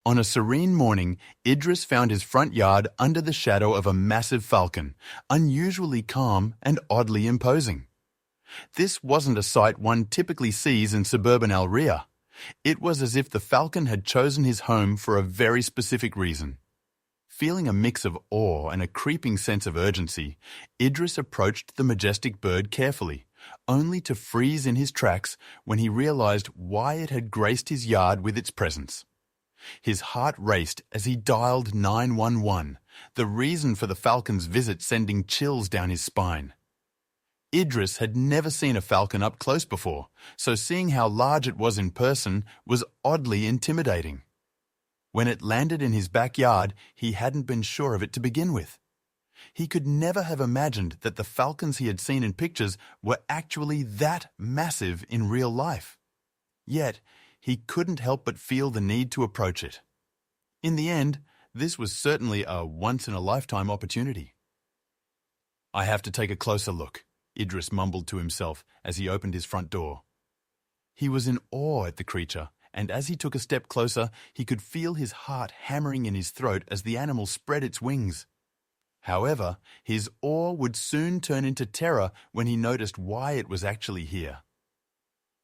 On a serene morning, Idris found his front yard under the shadow of a massive falcon, unusually calm and oddly imposing. This wasn't a sight one typically sees in suburban Riyah. It was as if the falcon had chosen his home for a very specific reason. Feeling a mix of awe and a creeping sense of urgency, Idris approached the majestic bird carefully, only to freeze in his tracks when he realized why it had graced his yard with its presence. His heart raced as he dialed 911, the reason for the falcon's visit sending chills down his spine. Idris had never seen a falcon up close before, so seeing how large it was in person was oddly intimidating. When it landed in his backyard, he hadn't been sure of it to begin with. He could never have imagined that the falcons he had seen in pictures were actually that massive in real life. Yet, he couldn't help but feel the need to approach it. In the end, this was certainly a once-in-a-lifetime opportunity. "I have to take a closer look," Idris mumbled to himself as he opened his front door. He was in awe at the creature, and as he took a step closer, he could feel his heart hammering in his throat as the animal spread its wings. However, his awe would soon turn into terror when he noticed why it was actually here.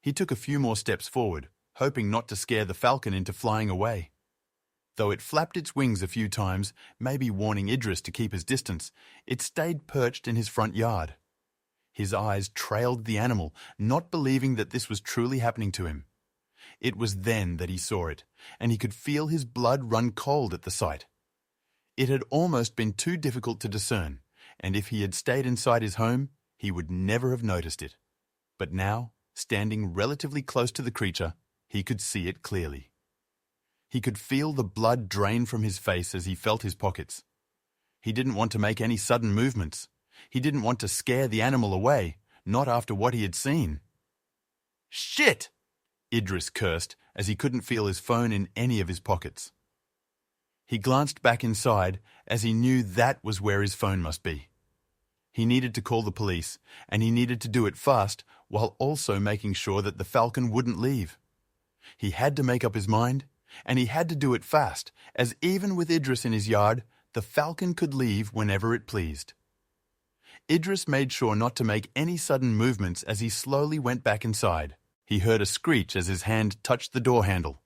He took a few more steps forward, hoping not to scare the falcon into flying away. Though it flapped its wings a few times, maybe warning Idris to keep his distance, it stayed perched in his front yard. His eyes trailed the animal, not believing that this was truly happening to him. It was then that he saw it, and he could feel his blood run cold at the sight. It had almost been too difficult to discern, and if he had stayed inside his home, he would never have noticed it. But now, standing relatively close to the creature, he could see it clearly. He could feel the blood drain from his face as he felt his pockets. He didn't want to make any sudden movements. He didn't want to scare the animal away, not after what he had seen. "Shit!" Idris cursed as he couldn't feel his phone in any of his pockets. He glanced back inside as he knew that was where his phone must be. He needed to call the police, and he needed to do it fast while also making sure that the falcon wouldn't leave. He had to make up his mind, and he had to do it fast, as even with Idris in his yard, the falcon could leave whenever it pleased. Idris made sure not to make any sudden movements as he slowly went back inside. He heard a screech as his hand touched the door handle.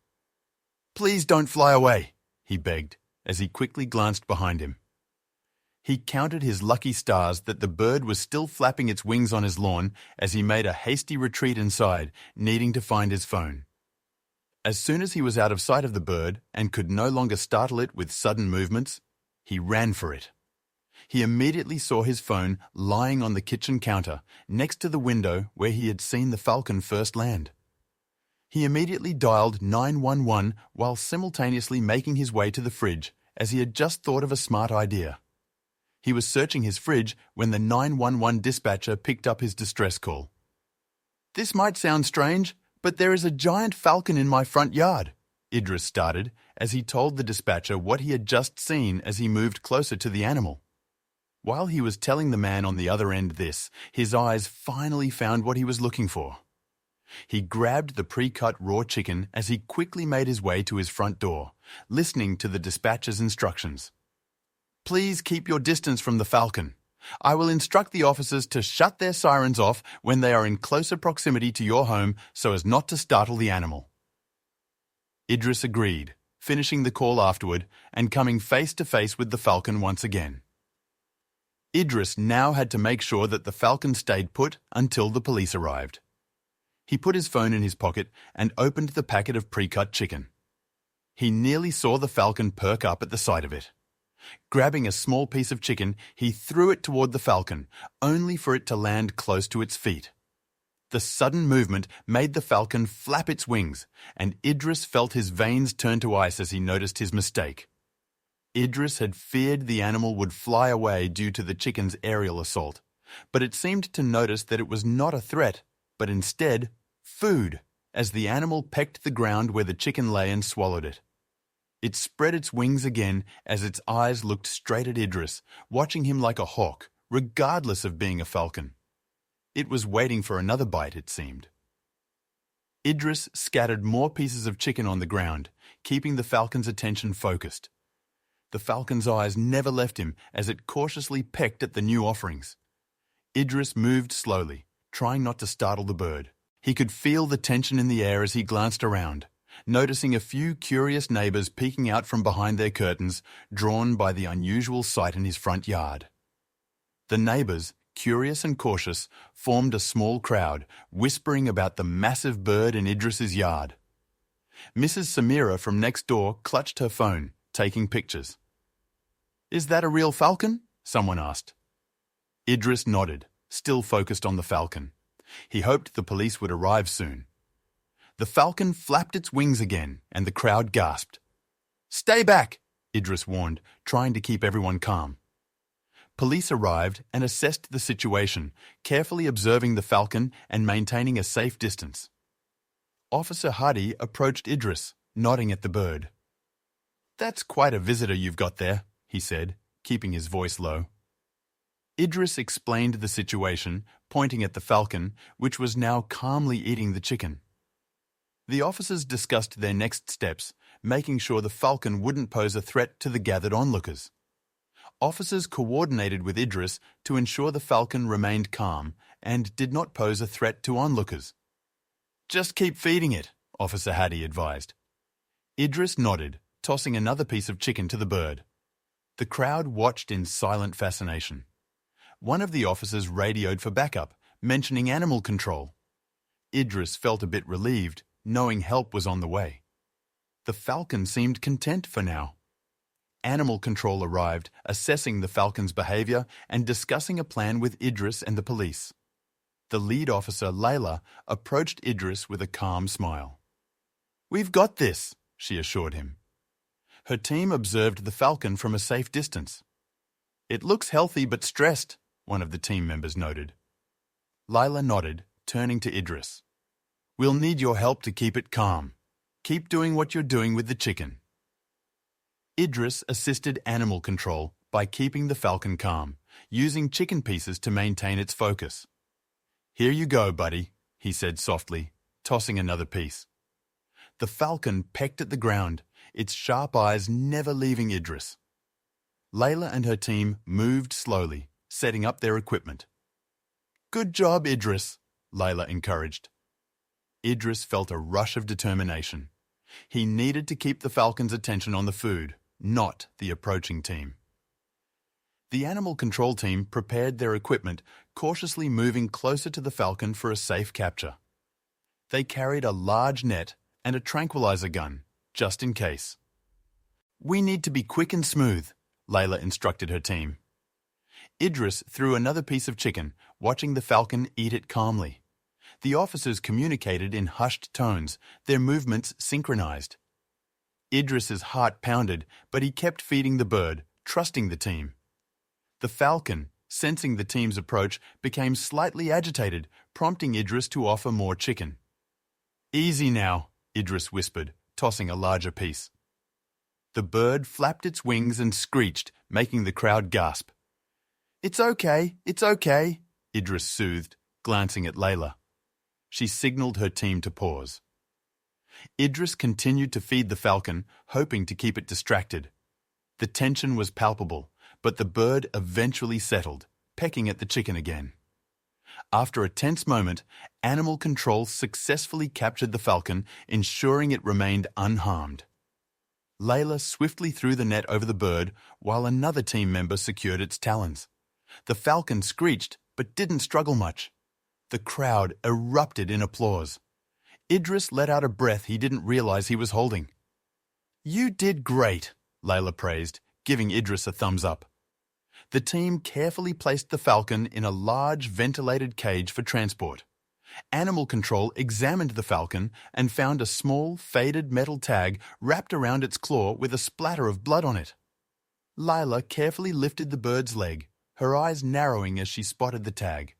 "Please don't fly away," he begged, as he quickly glanced behind him. He counted his lucky stars that the bird was still flapping its wings on his lawn as he made a hasty retreat inside, needing to find his phone. As soon as he was out of sight of the bird and could no longer startle it with sudden movements, he ran for it. He immediately saw his phone lying on the kitchen counter, next to the window where he had seen the falcon first land. He immediately dialed 911 while simultaneously making his way to the fridge, as he had just thought of a smart idea. He was searching his fridge when the 911 dispatcher picked up his distress call. "This might sound strange, but there is a giant falcon in my front yard," Idris started as he told the dispatcher what he had just seen as he moved closer to the animal. While he was telling the man on the other end this, his eyes finally found what he was looking for. He grabbed the pre-cut raw chicken as he quickly made his way to his front door, listening to the dispatcher's instructions. "Please keep your distance from the falcon. I will instruct the officers to shut their sirens off when they are in closer proximity to your home so as not to startle the animal." Idris agreed, finishing the call afterward and coming face to face with the falcon once again. Idris now had to make sure that the falcon stayed put until the police arrived. He put his phone in his pocket and opened the packet of pre-cut chicken. He nearly saw the falcon perk up at the sight of it. Grabbing a small piece of chicken, he threw it toward the falcon, only for it to land close to its feet. The sudden movement made the falcon flap its wings, and Idris felt his veins turn to ice as he noticed his mistake. Idris had feared the animal would fly away due to the chicken's aerial assault, but it seemed to notice that it was not a threat, but instead food, as the animal pecked the ground where the chicken lay and swallowed it. It spread its wings again as its eyes looked straight at Idris, watching him like a hawk, regardless of being a falcon. It was waiting for another bite, it seemed. Idris scattered more pieces of chicken on the ground, keeping the falcon's attention focused. The falcon's eyes never left him as it cautiously pecked at the new offerings. Idris moved slowly, trying not to startle the bird. He could feel the tension in the air as he glanced around, noticing a few curious neighbors peeking out from behind their curtains, drawn by the unusual sight in his front yard. The neighbors, curious and cautious, formed a small crowd, whispering about the massive bird in Idris's yard. Mrs. Samira from next door clutched her phone, taking pictures. "Is that a real falcon?" someone asked. Idris nodded, still focused on the falcon. He hoped the police would arrive soon. The falcon flapped its wings again, and the crowd gasped. "Stay back," Idris warned, trying to keep everyone calm. Police arrived and assessed the situation, carefully observing the falcon and maintaining a safe distance. Officer Hadi approached Idris, nodding at the bird. "That's quite a visitor you've got there," he said, keeping his voice low. Idris explained the situation, pointing at the falcon, which was now calmly eating the chicken. The officers discussed their next steps, making sure the falcon wouldn't pose a threat to the gathered onlookers. Officers coordinated with Idris to ensure the falcon remained calm and did not pose a threat to onlookers. "Just keep feeding it," Officer Hadi advised. Idris nodded, tossing another piece of chicken to the bird. The crowd watched in silent fascination. One of the officers radioed for backup, mentioning animal control. Idris felt a bit relieved, knowing help was on the way. The falcon seemed content for now. Animal control arrived, assessing the falcon's behavior and discussing a plan with Idris and the police. The lead officer, Layla, approached Idris with a calm smile. "We've got this," she assured him. Her team observed the falcon from a safe distance. "It looks healthy but stressed," one of the team members noted. Layla nodded, turning to Idris. "We'll need your help to keep it calm. Keep doing what you're doing with the chicken." Idris assisted animal control by keeping the falcon calm, using chicken pieces to maintain its focus. "Here you go, buddy," he said softly, tossing another piece. The falcon pecked at the ground, its sharp eyes never leaving Idris. Layla and her team moved slowly, setting up their equipment. "Good job, Idris," Layla encouraged. Idris felt a rush of determination. He needed to keep the falcon's attention on the food, not the approaching team. The animal control team prepared their equipment, cautiously moving closer to the falcon for a safe capture. They carried a large net and a tranquilizer gun, just in case. "We need to be quick and smooth," Layla instructed her team. Idris threw another piece of chicken, watching the falcon eat it calmly. The officers communicated in hushed tones, their movements synchronized. Idris's heart pounded, but he kept feeding the bird, trusting the team. The falcon, sensing the team's approach, became slightly agitated, prompting Idris to offer more chicken. "Easy now," Idris whispered, tossing a larger piece. The bird flapped its wings and screeched, making the crowd gasp. It's okay," Idris soothed, glancing at Layla. She signaled her team to pause. Idris continued to feed the falcon, hoping to keep it distracted. The tension was palpable, but the bird eventually settled, pecking at the chicken again. After a tense moment, animal control successfully captured the falcon, ensuring it remained unharmed. Layla swiftly threw the net over the bird, while another team member secured its talons. The falcon screeched, but didn't struggle much. The crowd erupted in applause. Idris let out a breath he didn't realize he was holding. "You did great," Layla praised, giving Idris a thumbs up. The team carefully placed the falcon in a large ventilated cage for transport. Animal control examined the falcon and found a small, faded metal tag wrapped around its claw with a splatter of blood on it. Layla carefully lifted the bird's leg, her eyes narrowing as she spotted the tag.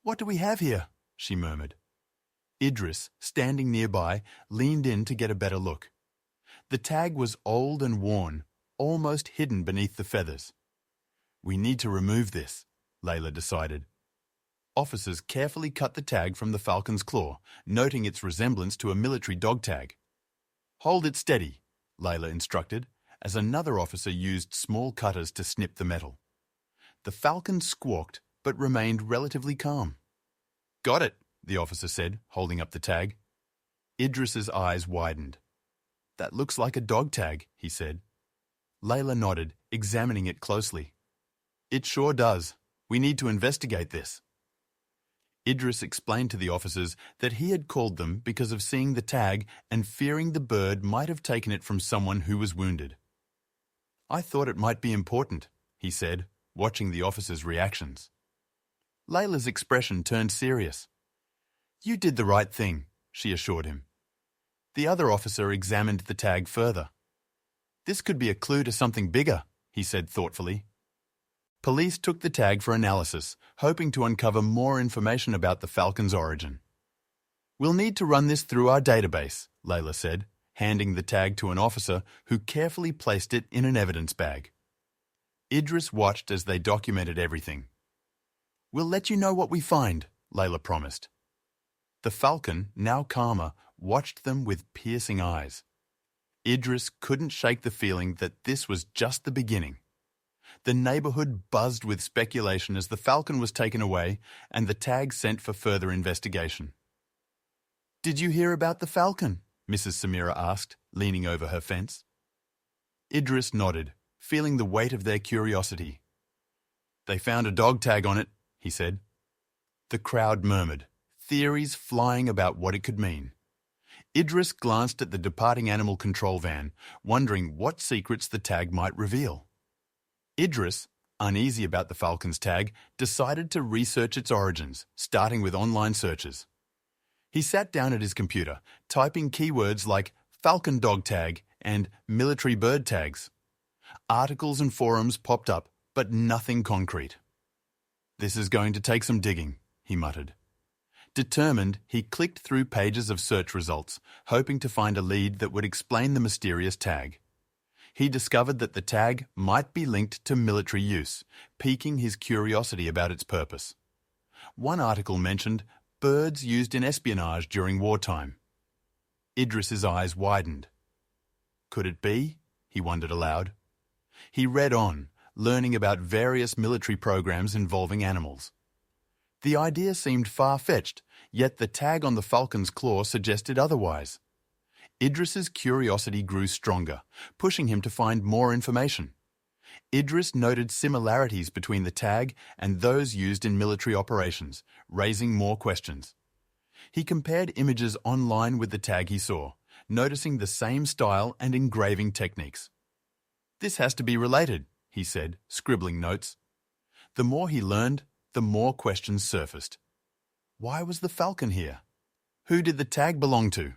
"What do we have here?" she murmured. Idris, standing nearby, leaned in to get a better look. The tag was old and worn, almost hidden beneath the feathers. "We need to remove this," Layla decided. officers carefully cut the tag from the falcon's claw, noting its resemblance to a military dog tag. "Hold it steady," Layla instructed, as another officer used small cutters to snip the metal. The falcon squawked, but remained relatively calm. "Got it," the officer said, holding up the tag. Idris's eyes widened. "That looks like a dog tag," he said. Layla nodded, examining it closely. "It sure does. We need to investigate this." Idris explained to the officers that he had called them because of seeing the tag and fearing the bird might have taken it from someone who was wounded. "I thought it might be important," he said, watching the officers' reactions. Layla's expression turned serious. "You did the right thing," she assured him. The other officer examined the tag further. "This could be a clue to something bigger," he said thoughtfully. Police took the tag for analysis, hoping to uncover more information about the falcon's origin. "We'll need to run this through our database," Layla said, handing the tag to an officer who carefully placed it in an evidence bag. Idris watched as they documented everything. "We'll let you know what we find," Layla promised. The falcon, now calmer, watched them with piercing eyes. Idris couldn't shake the feeling that this was just the beginning. The neighborhood buzzed with speculation as the falcon was taken away and the tag sent for further investigation. "Did you hear about the falcon?" Mrs. Samira asked, leaning over her fence. Idris nodded, feeling the weight of their curiosity. "They found a dog tag on it," he said. The crowd murmured, theories flying about what it could mean. Idris glanced at the departing animal control van, wondering what secrets the tag might reveal. Idris, uneasy about the falcon's tag, decided to research its origins, starting with online searches. He sat down at his computer, typing keywords like falcon dog tag and military bird tags. Articles and forums popped up, but nothing concrete. "This is going to take some digging," he muttered. Determined, he clicked through pages of search results, hoping to find a lead that would explain the mysterious tag. He discovered that the tag might be linked to military use, piquing his curiosity about its purpose. One article mentioned birds used in espionage during wartime. Idris's eyes widened. Could it be? He wondered aloud. He read on, learning about various military programs involving animals. The idea seemed far-fetched, yet the tag on the falcon's claw suggested otherwise. Idris's curiosity grew stronger, pushing him to find more information. Idris noted similarities between the tag and those used in military operations, raising more questions. He compared images online with the tag he saw, noticing the same style and engraving techniques. "This has to be related," he said, scribbling notes. The more he learned, the more questions surfaced. Why was the falcon here? Who did the tag belong to?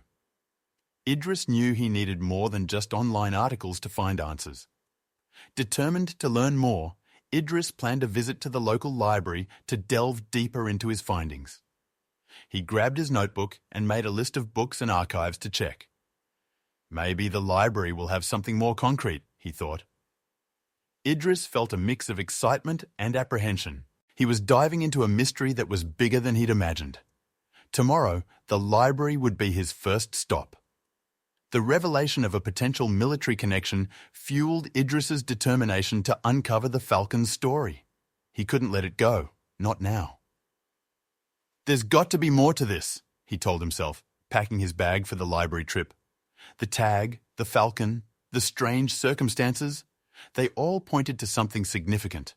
Idris knew he needed more than just online articles to find answers. Determined to learn more, Idris planned a visit to the local library to delve deeper into his findings. He grabbed his notebook and made a list of books and archives to check. Maybe the library will have something more concrete, he thought. Idris felt a mix of excitement and apprehension. He was diving into a mystery that was bigger than he'd imagined. Tomorrow, the library would be his first stop. The revelation of a potential military connection fueled Idris's determination to uncover the falcon's story. He couldn't let it go, not now. "There's got to be more to this," he told himself, packing his bag for the library trip. The tag, the falcon, the strange circumstances, they all pointed to something significant.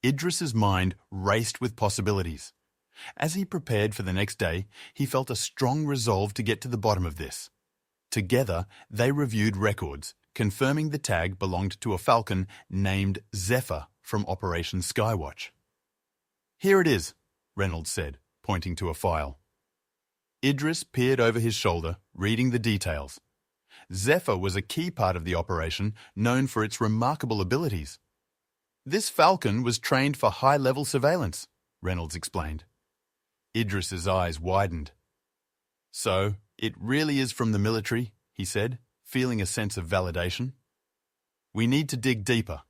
Idris's mind raced with possibilities. As he prepared for the next day, he felt a strong resolve to get to the bottom of this. Together, they reviewed records, confirming the tag belonged to a falcon named Zepha from Operation Skywatch. "Here it is," Reynolds said, pointing to a file. Idris peered over his shoulder, reading the details. Zepha was a key part of the operation, known for its remarkable abilities. "This falcon was trained for high-level surveillance," Reynolds explained. Idris's eyes widened. "So, it really is from the military," he said, feeling a sense of validation. "We need to dig deeper.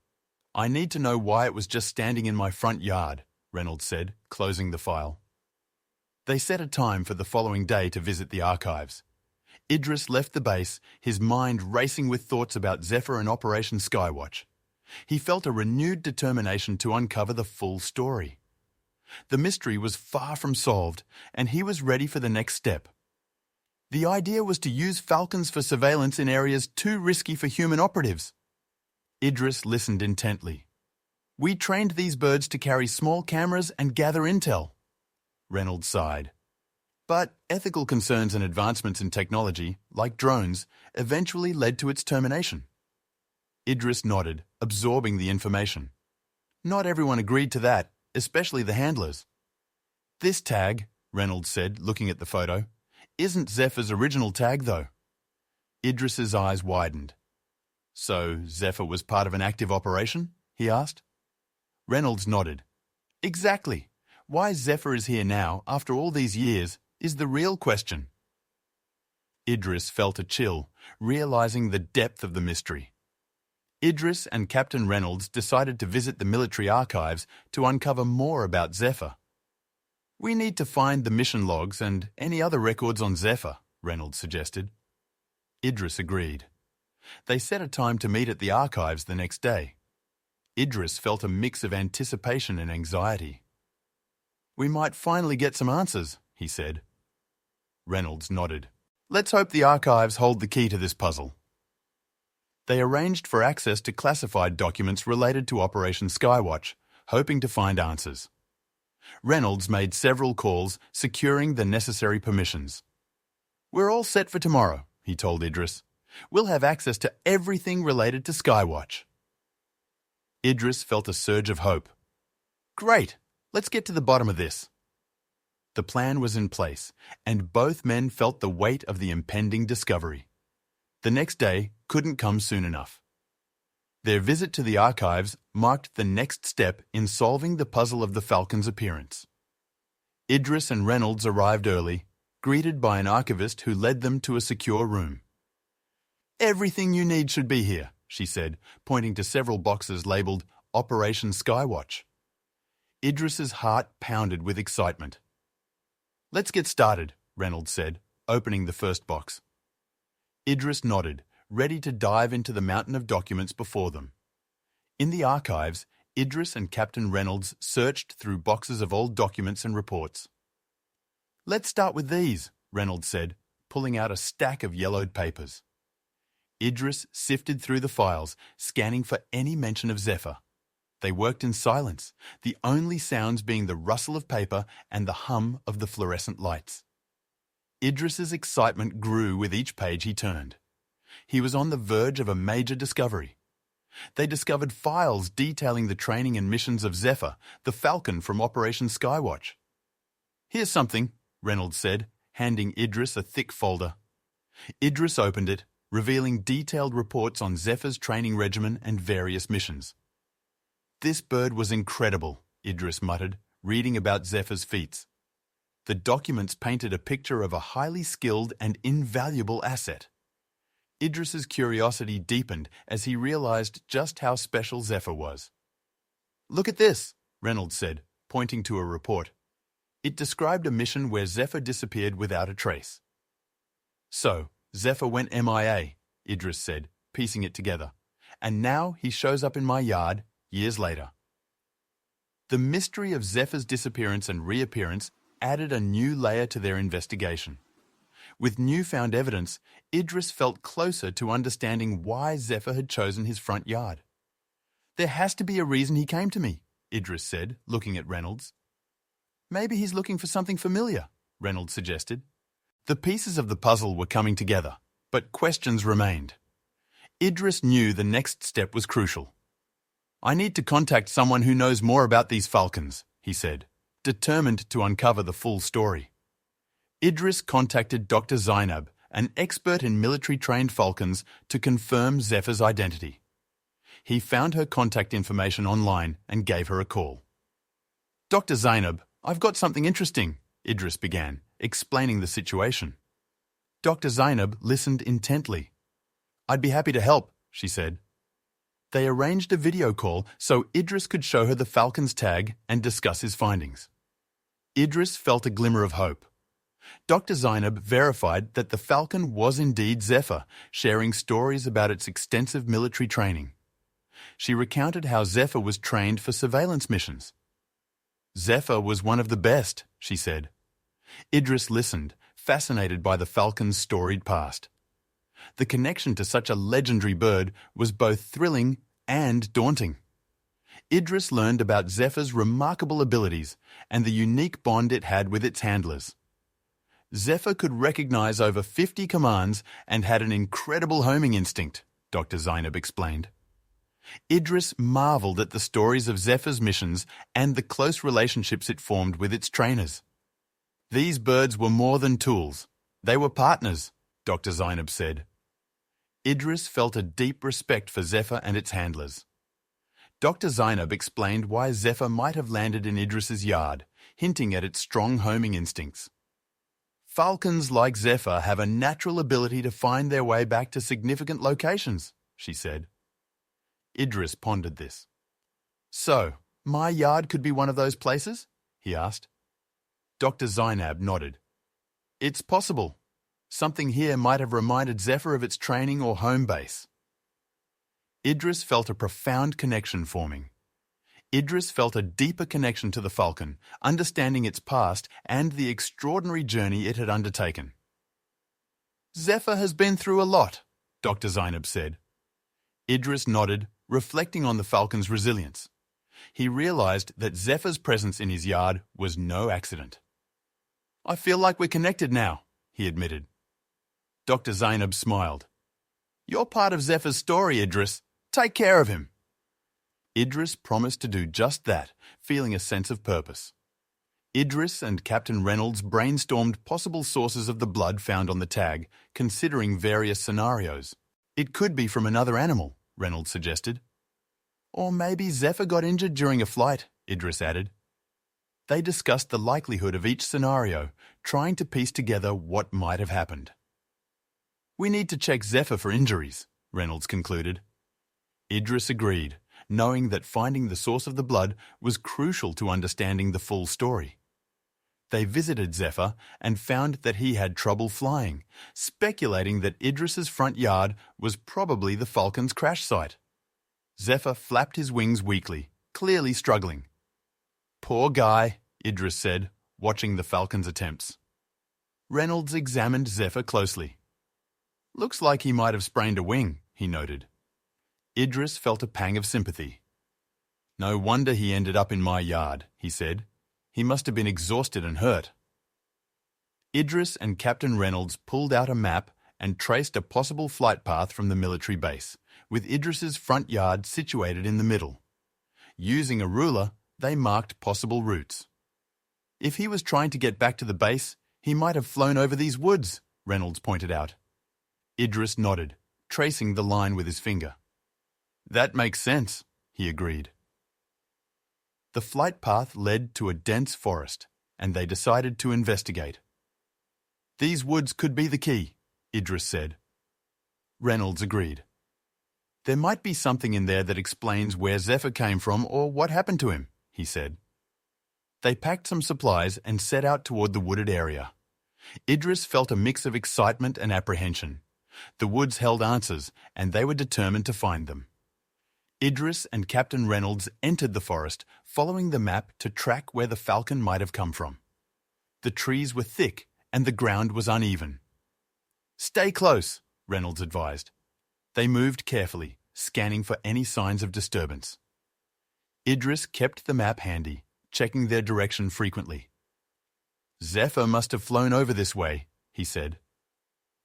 I need to know why it was just standing in my front yard," Reynolds said, closing the file. They set a time for the following day to visit the archives. Idriss left the base, his mind racing with thoughts about Zepha and Operation Skywatch. He felt a renewed determination to uncover the full story. The mystery was far from solved, and he was ready for the next step. The idea was to use falcons for surveillance in areas too risky for human operatives. Idriss listened intently. We trained these birds to carry small cameras and gather intel. Reynolds sighed. But ethical concerns and advancements in technology, like drones, eventually led to its termination. Idriss nodded, absorbing the information. Not everyone agreed to that, especially the handlers. This tag, Reynolds said, looking at the photo, isn't Zepha's original tag, though. Idriss's eyes widened. So Zepha was part of an active operation? He asked. Reynolds nodded. Exactly. Why Zepha is here now, after all these years, is the real question. Idriss felt a chill, realizing the depth of the mystery. Idriss and Captain Reynolds decided to visit the military archives to uncover more about Zepha. We need to find the mission logs and any other records on Zepha, Reynolds suggested. Idriss agreed. They set a time to meet at the archives the next day. Idriss felt a mix of anticipation and anxiety. We might finally get some answers, he said. Reynolds nodded. Let's hope the archives hold the key to this puzzle. They arranged for access to classified documents related to Operation Skywatch, hoping to find answers. Reynolds made several calls, securing the necessary permissions. We're all set for tomorrow, he told Idriss. We'll have access to everything related to Skywatch. Idriss felt a surge of hope. Great, let's get to the bottom of this. The plan was in place, and both men felt the weight of the impending discovery. The next day couldn't come soon enough. Their visit to the archives marked the next step in solving the puzzle of the Falcon's appearance. Idriss and Reynolds arrived early, greeted by an archivist who led them to a secure room. Everything you need should be here, she said, pointing to several boxes labeled Operation Skywatch. Idriss's heart pounded with excitement. Let's get started, Reynolds said, opening the first box. Idriss nodded, ready to dive into the mountain of documents before them. In the archives, Idriss and Captain Reynolds searched through boxes of old documents and reports. Let's start with these, Reynolds said, pulling out a stack of yellowed papers. Idriss sifted through the files, scanning for any mention of Zepha. They worked in silence, the only sounds being the rustle of paper and the hum of the fluorescent lights. Idriss's excitement grew with each page he turned. He was on the verge of a major discovery. They discovered files detailing the training and missions of Zepha, the Falcon from Operation Skywatch. Here's something, Reynolds said, handing Idriss a thick folder. Idriss opened it, revealing detailed reports on Zepha's training regimen and various missions. This bird was incredible, Idriss muttered, reading about Zepha's feats. The documents painted a picture of a highly skilled and invaluable asset. Idriss's curiosity deepened as he realized just how special Zepha was. Look at this, Reynolds said, pointing to a report. It described a mission where Zepha disappeared without a trace. So, Zepha went MIA, Idriss said, piecing it together. And now he shows up in my yard, years later. The mystery of Zepha's disappearance and reappearance added a new layer to their investigation. With newfound evidence, Idriss felt closer to understanding why Zepha had chosen his front yard. There has to be a reason he came to me, Idriss said, looking at Reynolds. Maybe he's looking for something familiar, Reynolds suggested. The pieces of the puzzle were coming together, but questions remained. Idriss knew the next step was crucial. I need to contact someone who knows more about these falcons, he said, determined to uncover the full story. Idriss contacted Dr. Zinab, an expert in military-trained falcons, to confirm Zepha's identity. He found her contact information online and gave her a call. Dr. Zinab, I've got something interesting, Idriss began, explaining the situation. Dr. Zinab listened intently. I'd be happy to help, she said. They arranged a video call so Idris could show her the Falcon's tag and discuss his findings. Idris felt a glimmer of hope. Dr. Zinab verified that the Falcon was indeed Zepha, sharing stories about its extensive military training. She recounted how Zepha was trained for surveillance missions. "Zepha was one of the best," she said. Idris listened, fascinated by the Falcon's storied past. The connection to such a legendary bird was both thrilling and daunting. Idris learned about Zepha's remarkable abilities and the unique bond it had with its handlers. Zepha could recognize over 50 commands and had an incredible homing instinct, Dr. Zinab explained. Idris marveled at the stories of Zepha's missions and the close relationships it formed with its trainers. "These birds were more than tools. They were partners," Dr. Zinab said. Idris felt a deep respect for Zepha and its handlers. Dr. Zinab explained why Zepha might have landed in Idris's yard, hinting at its strong homing instincts. "Falcons like Zepha have a natural ability to find their way back to significant locations," she said. Idris pondered this. "So, my yard could be one of those places?" he asked. Dr. Zinab nodded. "It's possible. Something here might have reminded Zepha of its training or home base." Idris felt a profound connection forming. Idris felt a deeper connection to the Falcon, understanding its past and the extraordinary journey it had undertaken. "Zepha has been through a lot," Dr. Zinab said. Idris nodded, reflecting on the Falcon's resilience. He realized that Zepha's presence in his yard was no accident. "I feel like we're connected now," he admitted. Dr. Zinab smiled. "You're part of Zepha's story, Idris. Take care of him." Idris promised to do just that, feeling a sense of purpose. Idris and Captain Reynolds brainstormed possible sources of the blood found on the tag, considering various scenarios. "It could be from another animal," Reynolds suggested. "Or maybe Zepha got injured during a flight," Idris added. They discussed the likelihood of each scenario, trying to piece together what might have happened. "We need to check Zepha for injuries," Reynolds concluded. Idris agreed, knowing that finding the source of the blood was crucial to understanding the full story. They visited Zepha and found that he had trouble flying, speculating that Idris's front yard was probably the Falcon's crash site. Zepha flapped his wings weakly, clearly struggling. "Poor guy," Idris said, watching the Falcon's attempts. Reynolds examined Zepha closely. "Looks like he might have sprained a wing," he noted. Idris felt a pang of sympathy. "No wonder he ended up in my yard," he said. "He must have been exhausted and hurt." Idris and Captain Reynolds pulled out a map and traced a possible flight path from the military base, with Idris's front yard situated in the middle. Using a ruler, they marked possible routes. "If he was trying to get back to the base, he might have flown over these woods," Reynolds pointed out. Idris nodded, tracing the line with his finger. "That makes sense," he agreed. The flight path led to a dense forest, and they decided to investigate. "These woods could be the key," Idris said. Reynolds agreed. "There might be something in there that explains where Zepha came from or what happened to him," he said. They packed some supplies and set out toward the wooded area. Idris felt a mix of excitement and apprehension. The woods held answers, and they were determined to find them. Idris and Captain Reynolds entered the forest, following the map to track where the Falcon might have come from. The trees were thick, and the ground was uneven. "Stay close," Reynolds advised. They moved carefully, scanning for any signs of disturbance. Idris kept the map handy, checking their direction frequently. "Zepha must have flown over this way," he said.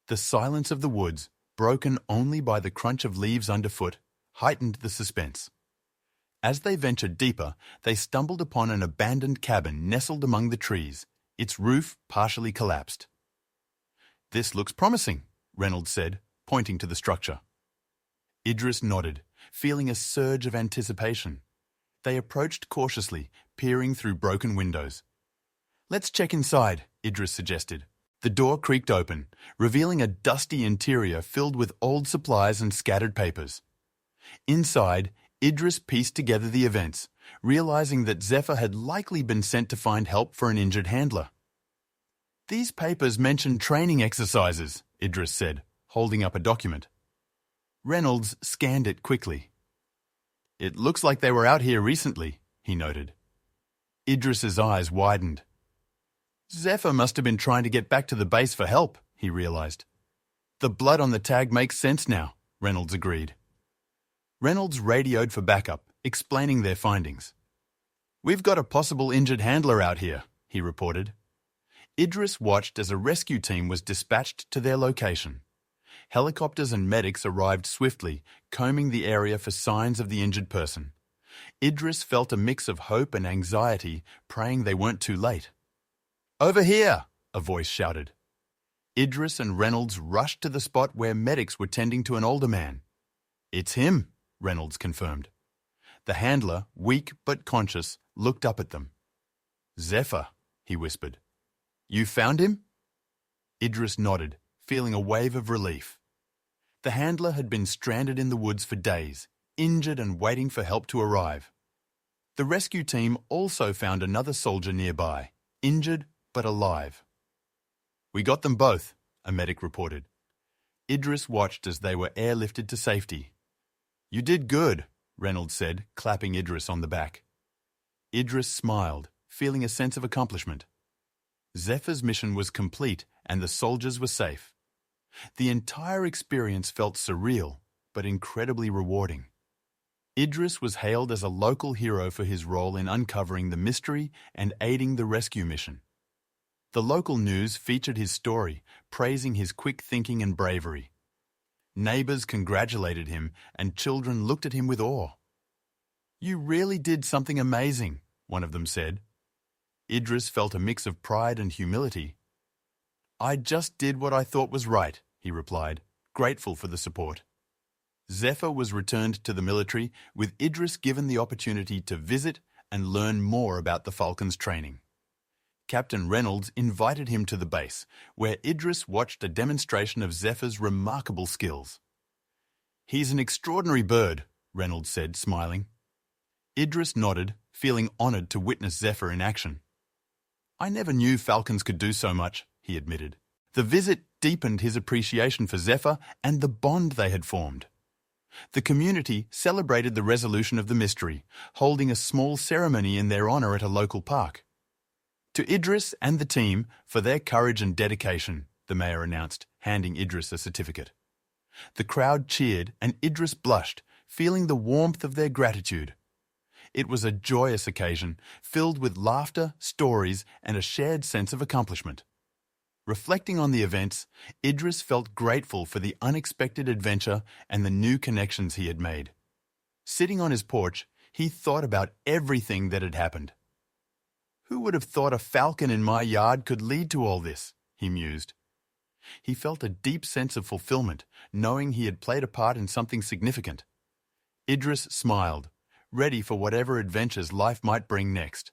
The silence of the woods, broken only by the crunch of leaves underfoot, heightened the suspense. As they ventured deeper, they stumbled upon an abandoned cabin nestled among the trees, its roof partially collapsed. "This looks promising," Reynolds said, pointing to the structure. Idris nodded, feeling a surge of anticipation. They approached cautiously, peering through broken windows. "Let's check inside," Idris suggested. The door creaked open, revealing a dusty interior filled with old supplies and scattered papers. Inside, Idris pieced together the events, realizing that Zepha had likely been sent to find help for an injured handler. "These papers mention training exercises," Idris said, holding up a document. Reynolds scanned it quickly. "It looks like they were out here recently," he noted. Idris's eyes widened. Zepha must have been trying to get back to the base for help, he realized. "The blood on the tag makes sense now," Reynolds agreed. Reynolds radioed for backup, explaining their findings. "We've got a possible injured handler out here," he reported. Idris watched as a rescue team was dispatched to their location. Helicopters and medics arrived swiftly, combing the area for signs of the injured person. Idris felt a mix of hope and anxiety, praying they weren't too late. "Over here!" a voice shouted. Idris and Reynolds rushed to the spot where medics were tending to an older man. "It's him," Reynolds confirmed. The handler, weak but conscious, looked up at them. "Zepha," he whispered. "You found him?" Idris nodded, feeling a wave of relief. The handler had been stranded in the woods for days, injured and waiting for help to arrive. The rescue team also found another soldier nearby, injured but alive. "We got them both," a medic reported. Idris watched as they were airlifted to safety. "You did good," Reynolds said, clapping Idris on the back. Idris smiled, feeling a sense of accomplishment. Zepha's mission was complete and the soldiers were safe. The entire experience felt surreal, but incredibly rewarding. Idris was hailed as a local hero for his role in uncovering the mystery and aiding the rescue mission. The local news featured his story, praising his quick thinking and bravery. Neighbors congratulated him, and children looked at him with awe. "You really did something amazing," one of them said. Idris felt a mix of pride and humility. "I just did what I thought was right," he replied, grateful for the support. Zepha was returned to the military, with Idris given the opportunity to visit and learn more about the Falcon's training. Captain Reynolds invited him to the base, where Idris watched a demonstration of Zepha's remarkable skills. "He's an extraordinary bird," Reynolds said, smiling. Idris nodded, feeling honored to witness Zepha in action. "I never knew falcons could do so much," he admitted. The visit deepened his appreciation for Zepha and the bond they had formed. The community celebrated the resolution of the mystery, holding a small ceremony in their honor at a local park. "To Idris and the team for their courage and dedication," the mayor announced, handing Idris a certificate. The crowd cheered and Idris blushed, feeling the warmth of their gratitude. It was a joyous occasion, filled with laughter, stories, and a shared sense of accomplishment. Reflecting on the events, Idris felt grateful for the unexpected adventure and the new connections he had made. Sitting on his porch, he thought about everything that had happened. "Who would have thought a falcon in my yard could lead to all this?" he mused. He felt a deep sense of fulfillment, knowing he had played a part in something significant. Idris smiled, ready for whatever adventures life might bring next.